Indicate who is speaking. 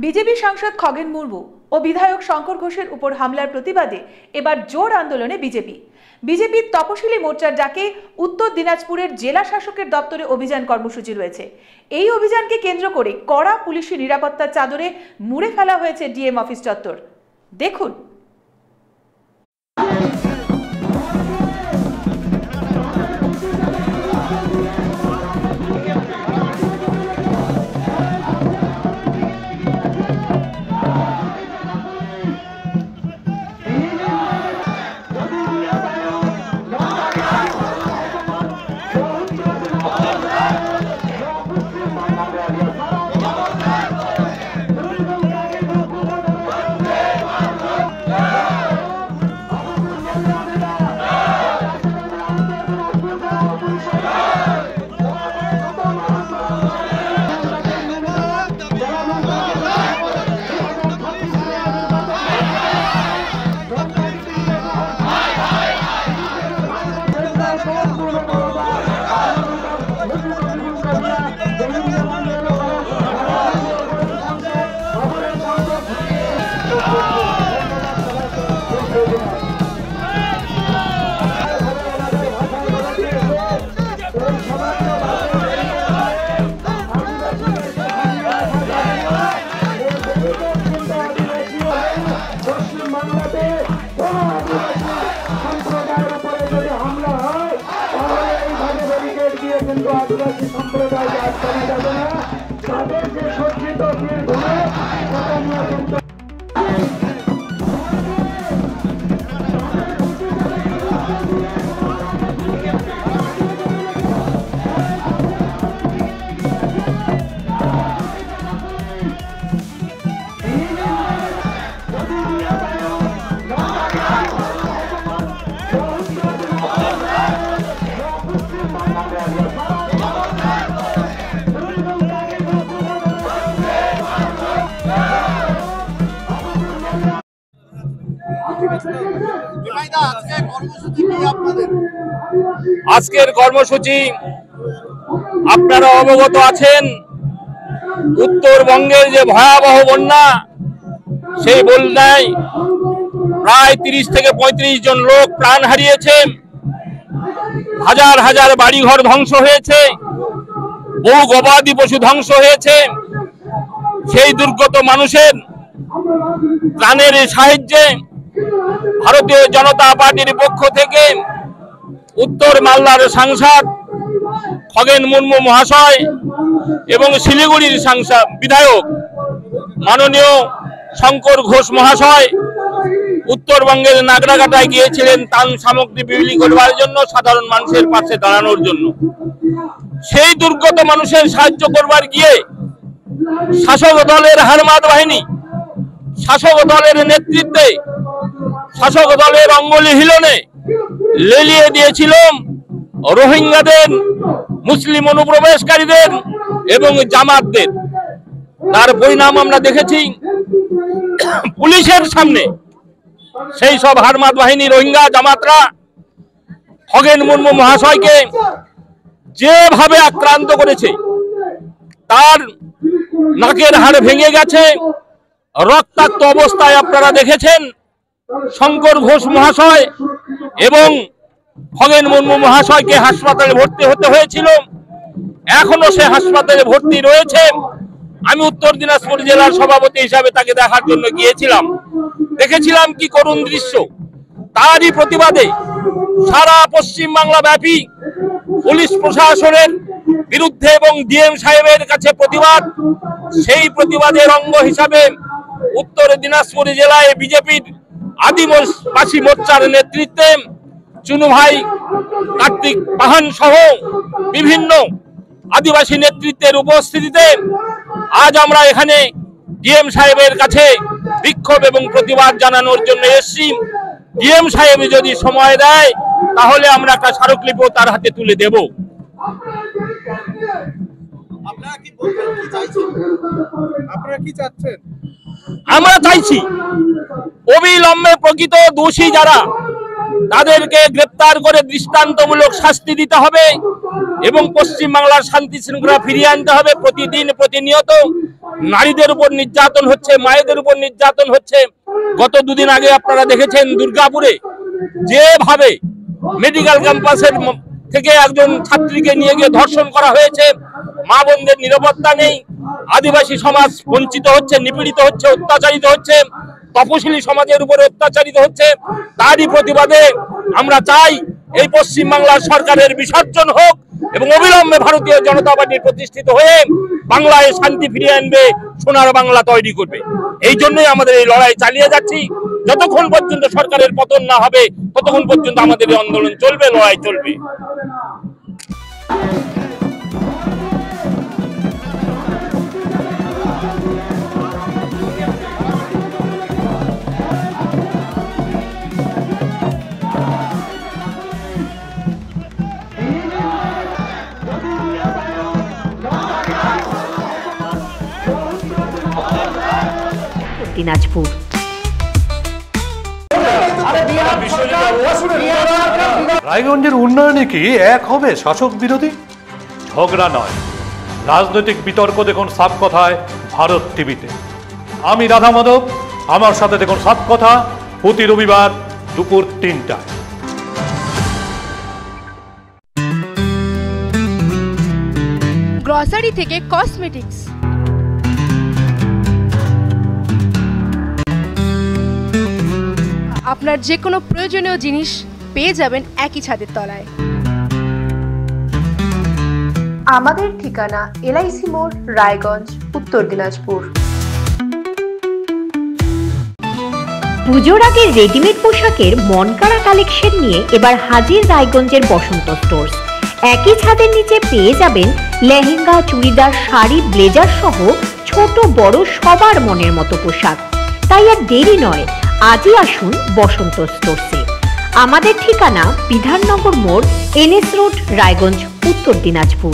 Speaker 1: BJP সাংসদ খগেন মুর্মু ও বিধায়ক শঙ্কর ঘোষের উপর হামলার প্রতিবাদে এবার জোর আন্দোলনে বিজেপির তপশিলি মোর্চার ডাকে উত্তর দিনাজপুরের জেলা শাসকের দপ্তরে অভিযান কর্মসূচি রয়েছে। এই অভিযানকে কেন্দ্র করে কড়া পুলিশি নিরাপত্তার চাদরে মুড়ে ফেলা হয়েছে ডিএম অফিস চত্বর। দেখুন।
Speaker 2: आदिवासी सम्प्रदाय आटकानो जाबे ना तादेर जे सज्जित वीरगुलो
Speaker 3: আজকের কর্মসূচি আপনারা অবগত আছেন। উত্তরবঙ্গের যে ভয়াবহ বন্যা, সেই বন্যায় প্রায় 30 থেকে 35 জন লোক প্রাণ হারিয়েছে, হাজার হাজার বাড়িঘর ধ্বংস হয়েছে, বহু গবাদি পশু ধ্বংস হয়েছে। সেই দুর্গত মানুষের ত্রাণের সাহায্যে ভারতীয় জনতা পার্টির পক্ষ থেকে উত্তর মালদার সাংসদ খগেন মুর্মু মহাশয় এবং শিলিগুড়ির সাংসদ বিধায়ক মাননীয় শঙ্কর ঘোষ মহাশয় উত্তরবঙ্গের নাগরাকাটায় গিয়েছিলেন ত্রাণ সামগ্রী বিলি করবার জন্য, সাধারণ মানুষের পাশে দাঁড়ানোর জন্য। সেই দুর্গত মানুষের সাহায্য করবার গিয়ে শাসক দলের হারমাদ বাহিনী, শাসক দলের নেতৃত্বে, শাসক দলের অঙ্গুলি হিলনে লেলিয়ে দিয়েছিল রোহিঙ্গাদের, মুসলিম অনুপ্রবেশকারীদের এবং জামাতদের। তার পরিণাম আমরা দেখেছি। পুলিশের সামনে সেই সব হারমাদ বাহিনী, রোহিঙ্গা, জামাতরা খগেন মুর্মু মহাশয়কে যেভাবে আক্রান্ত করেছে, তার নাকের হাড় ভেঙে গেছে, রক্তাক্ত অবস্থায় আপনারা দেখেছেন। শঙ্কর ঘোষ মহাশয় এবং খগেন মুর্মু মহাশয়কে হাসপাতালে ভর্তি হতে হয়েছিল, এখনো সে হাসপাতালে ভর্তি রয়েছে। আমি উত্তর দিনাজপুর জেলার সভাপতি হিসাবে তাকে দেখার জন্য গিয়েছিলাম, দেখেছিলাম কি করুণ দৃশ্য। তারই প্রতিবাদে সারা পশ্চিম বাংলা ব্যাপী পুলিশ প্রশাসনের বিরুদ্ধে এবং ডিএম সাহেবের কাছে প্রতিবাদ। সেই প্রতিবাদের অঙ্গ হিসাবে উত্তর দিনাজপুর জেলায় বিজেপির আদিবাসী মোর্চার নেতৃত্বে চুনু ভাই, কার্তিক পাহান সহ বিভিন্ন আদিবাসী নেতৃত্বের উপস্থিতিতে আজ আমরা এখানে ডিএম সাহেবের কাছে বিক্ষোভ এবং প্রতিবাদ জানানোর জন্য এসেছি। ডিএম সাহেব যদি সময় দেয় তাহলে আমরা একটা স্মারকলিপি তার হাতে তুলে দেব।
Speaker 2: আপনারা
Speaker 3: আমরা চাইছি অবিলম্বে প্রকৃত দোষী যারা তাদেরকে গ্রেপ্তার করে দৃষ্টান্তমূলক শাস্তি দিতে হবে এবং পশ্চিমবাংলার শান্তি শৃঙ্খলা ফিরিয়ে আনতে হবে। প্রতিদিন প্রতিনিয়ত নারীদের উপর নির্যাতন হচ্ছে, মায়েদের উপর নির্যাতন হচ্ছে। গত দুদিন আগে আপনারা দেখেছেন দুর্গাপুরে যেভাবে মেডিকেল ক্যাম্পাসের থেকে একজন ছাত্রীকে নিয়ে গিয়ে ধর্ষণ করা হয়েছে। মা বোনদের নিরাপত্তা নেই, আদিবাসী সমাজ বঞ্চিত হচ্ছে, নিপীড়িত হচ্ছে, অত্যাচারিত হচ্ছে, তপশিলি সমাজের উপরে অত্যাচারিত হচ্ছে। তারই প্রতিবাদে আমরা চাই এই পশ্চিমবাংলার সরকারের বিসর্জন হোক এবং অবিলম্বে ভারতীয় জনতা পার্টি প্রতিষ্ঠিত হয়ে বাংলায় শান্তি ফিরিয়ে আনবে, সোনার বাংলা তৈরি করবে। এই জন্যই আমাদের এই লড়াই চালিয়ে যাচ্ছি। যতক্ষণ পর্যন্ত সরকারের পতন না হবে ততক্ষণ পর্যন্ত আমাদের এই আন্দোলন চলবে, লড়াই চলবে।
Speaker 4: দিনাজপুর।
Speaker 5: রায়গঞ্জের উন্নয়নে কি এক হবে শাসক বিরোধী? ঝগড়া নয়, রাজনৈতিক বিতর্ক দেখুন সাপ কথায় ভারত টিভিতে। আমি রাধা মাধব, আমার সাথে দেখুন সাপ কথা প্রতি রবিবার দুপুর ৩টায়।
Speaker 6: গ্রসারি থেকে কসমেটিক্স, আপনার যে কোনো প্রয়োজনীয় জিনিস পেয়ে যাবেন একই ছাদের তলায়।
Speaker 7: আমাদের ঠিকানা এলআইসি মোড়, রায়গঞ্জ, উত্তর দিনাজপুর।
Speaker 4: পুজোর আগে রেডিমেড পোশাকের মনকাড়া কালেকশন নিয়ে এবার হাজির রায়গঞ্জের বসন্ত স্টোর্স। একই ছাদের নিচে পেয়ে যাবেন লেহেঙ্গা, চুড়িদার, শাড়ি, ব্লেজার সহ ছোট বড় সবার মনের মতো পোশাক। তাই আর দেরি নয়, আজই আসুন বসন্ত স্টোর্সে। আমাদের ঠিকানা বিধাননগর মোড়, এনএস রোড, রায়গঞ্জ, উত্তর দিনাজপুর।